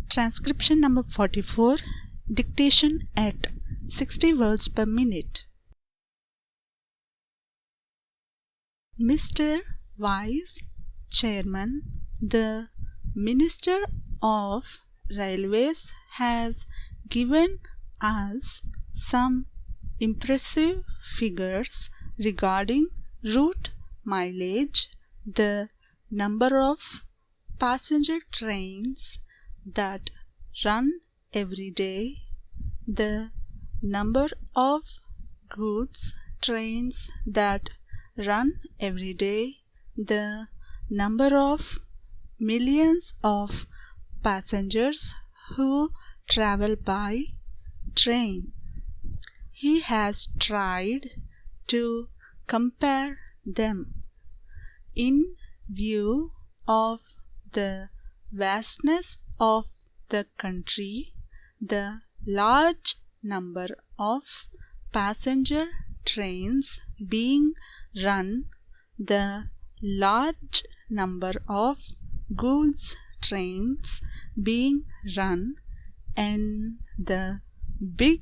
Transcription number 44. Dictation at 60 words per minute. Mr. Vice Chairman, the Minister of Railways has given us some impressive figures regarding route mileage, the number of passenger trains that run every day, the number of goods trains that run every day, the number of millions of passengers who travel by train. He has tried to compare them in view of the vastness of the country, the large number of passenger trains being run, the large number of goods trains being run, and the big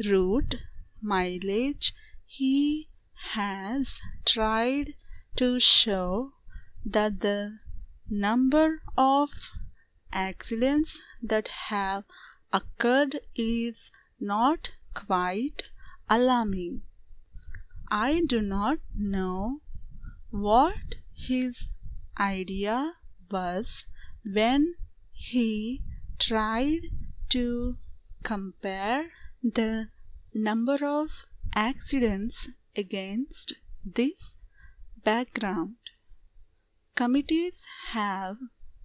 route mileage. He has tried to show that the number of accidents that have occurred is not quite alarming. I do not know what his idea was when he tried to compare the number of accidents against this background. Committees have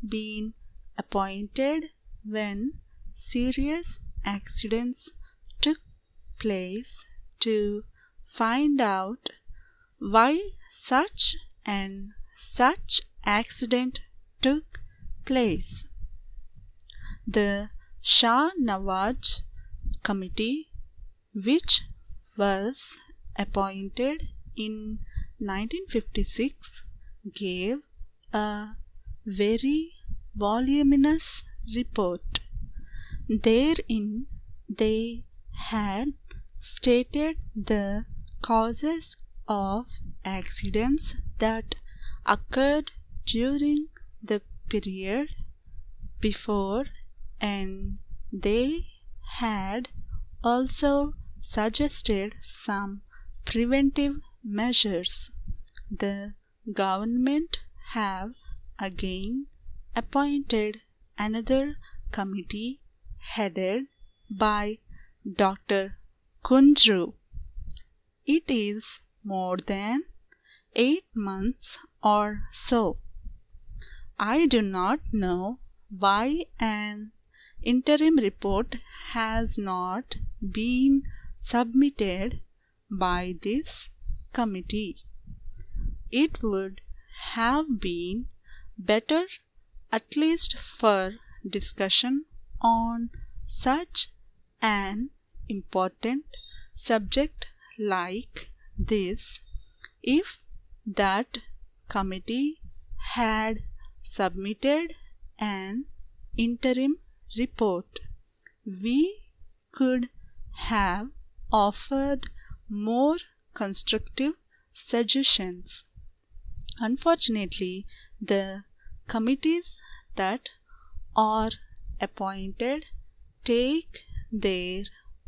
been appointed when serious accidents took place to find out why such and such accident took place. The Shah Nawaz Committee, which was appointed in 1956, gave a very voluminous report. Therein they had stated the causes of accidents that occurred during the period before, and they had also suggested some preventive measures. The government have again appointed another committee headed by Dr. Kunjru. It is more than 8 months or so. I do not know why an interim report has not been submitted by this committee. It would have been better, at least for discussion on such an important subject like this, if that committee had submitted an interim report. We could have offered more constructive suggestions. Unfortunately, the committees that are appointed take their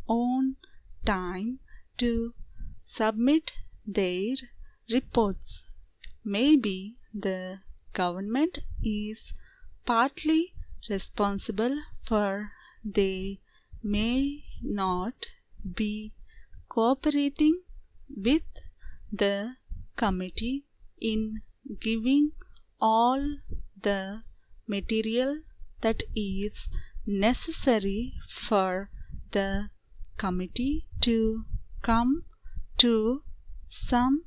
own time to submit their reports. Maybe the government is partly responsible for they may not be cooperating with the committee in giving all the material that is necessary for the committee to come to some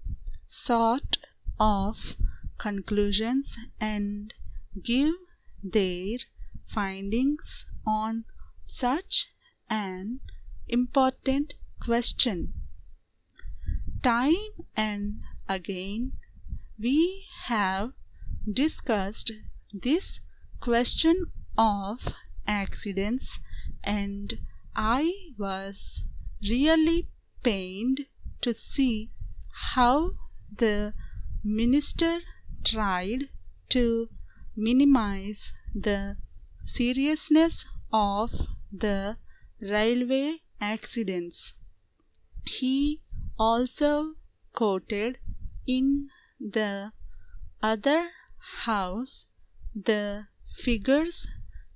sort of conclusions and give their findings on such an important question. Time and again we have discussed this question of accidents, and I was really pained to see how the minister tried to minimize the seriousness of the railway accidents. He also quoted in the other house the figures,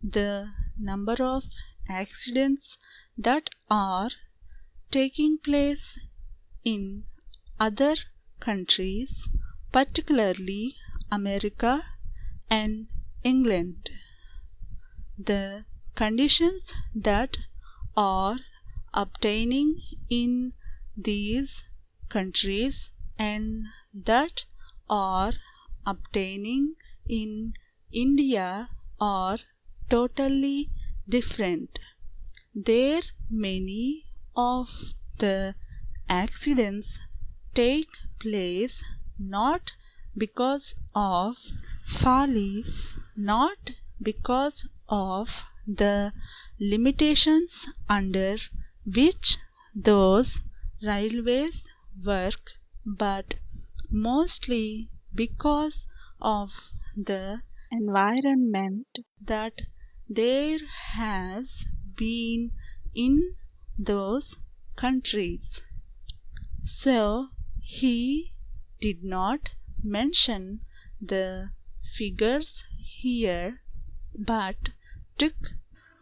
the number of accidents that are taking place in other countries, particularly America and England. The conditions that are obtaining in these countries and that are obtaining in India are totally different. There many of the accidents take place not because of follies, not because of the limitations under which those railways work, but mostly because of the environment that there has been in those countries. So he did not mention the figures here, but took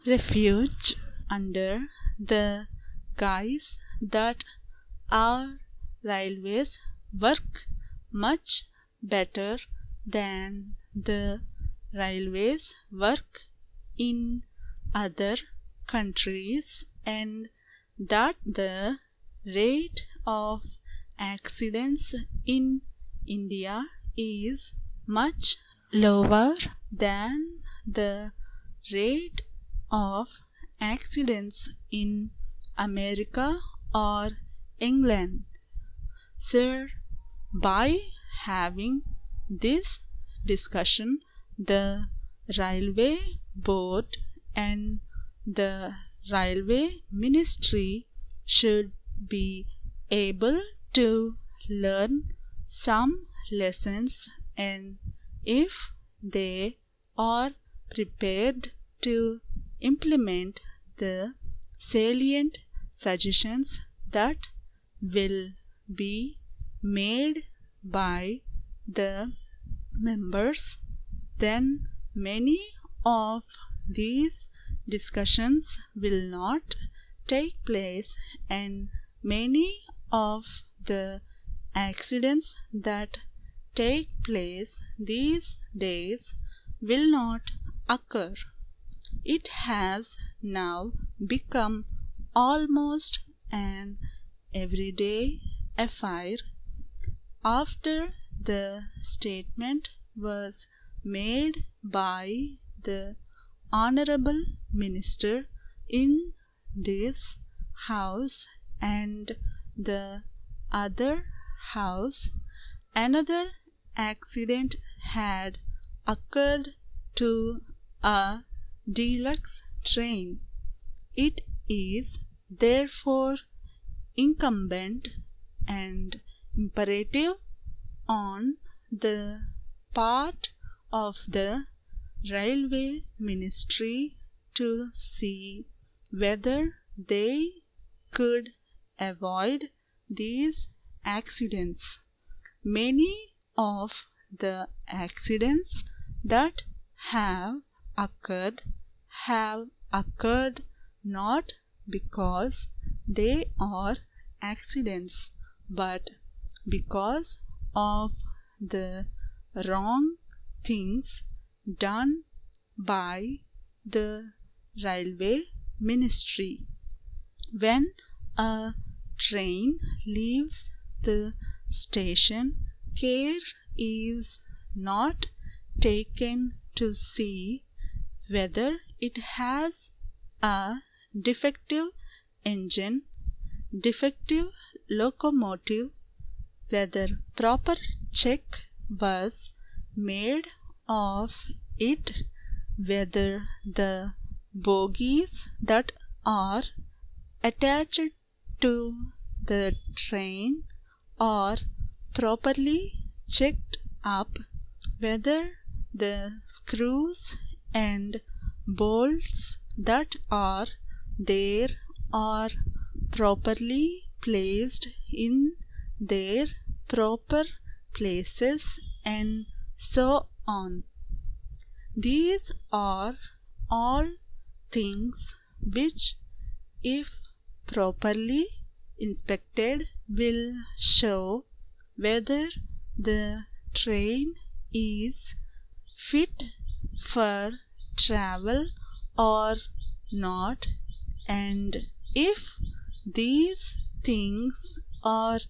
refuge under the guise that our railways work much better than the railways work in other countries, and that the rate of accidents in India is much lower than the rate of accidents in America or England. Sir, by having this discussion, the railway board and the railway ministry should be able to learn some lessons, and if they are prepared to implement the salient suggestions that will be made by the members, then many of these discussions will not take place, and many of the accidents that take place these days will not occur. It has now become almost an everyday affair. After the statement was made by the Honorable Minister in this House and the other House, another accident had occurred to a deluxe train. It is therefore incumbent and imperative on the part of the Railway Ministry to see whether they could avoid these accidents. Many of the accidents that have occurred not because they are accidents, but because of the wrong things done by the railway ministry. When a train leaves the station, care is not taken to see whether it has a defective engine, defective locomotive, whether proper check was made of it, whether the bogies that are attached to the train are properly checked up, whether the screws and bolts that are there are properly placed in their proper places, and so on. These are all things which, if properly inspected, will show whether the train is fit for travel or not, and if these things are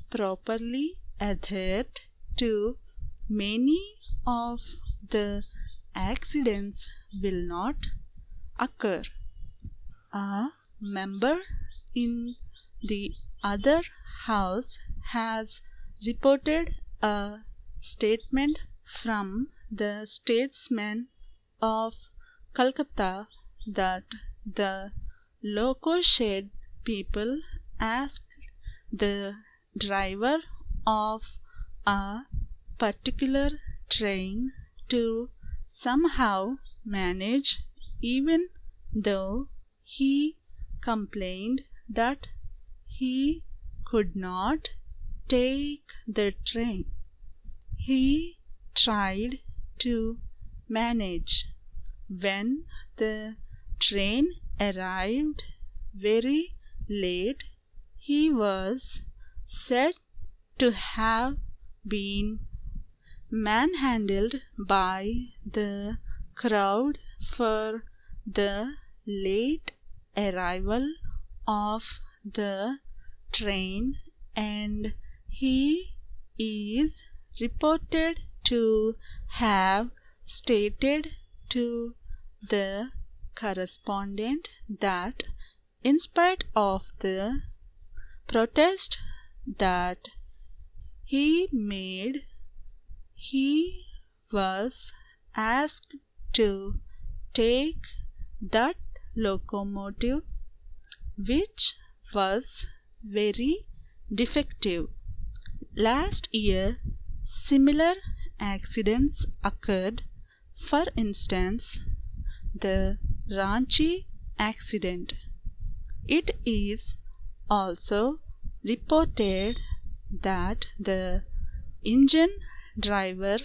properly adhered to, many of the accidents will not occur. A member in the other house has reported a statement from the statesman of Calcutta that the loco shed people asked the driver of a particular train to somehow manage, even though he complained that he could not take the train. He tried to manage. When the train arrived very late, he was said to have been manhandled by the crowd for the late arrival of the train, and he is reported to have stated to the correspondent that in spite of the protest that he made, he was asked to take that locomotive, which was very defective. Last year, similar accidents occurred. For instance, the Ranchi accident. It is also reported that the engine driver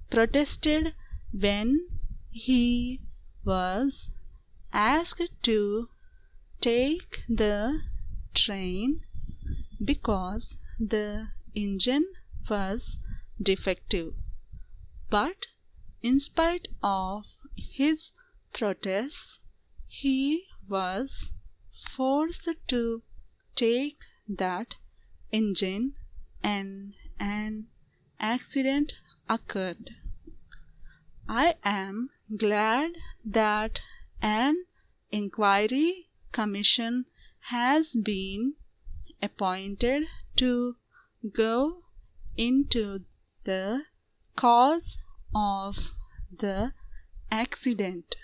protested when he was asked to take the train because the engine was defective. But in spite of his protests, he was forced to take that engine, and an accident occurred. I am glad that an inquiry commission has been appointed to go into the cause of the accident.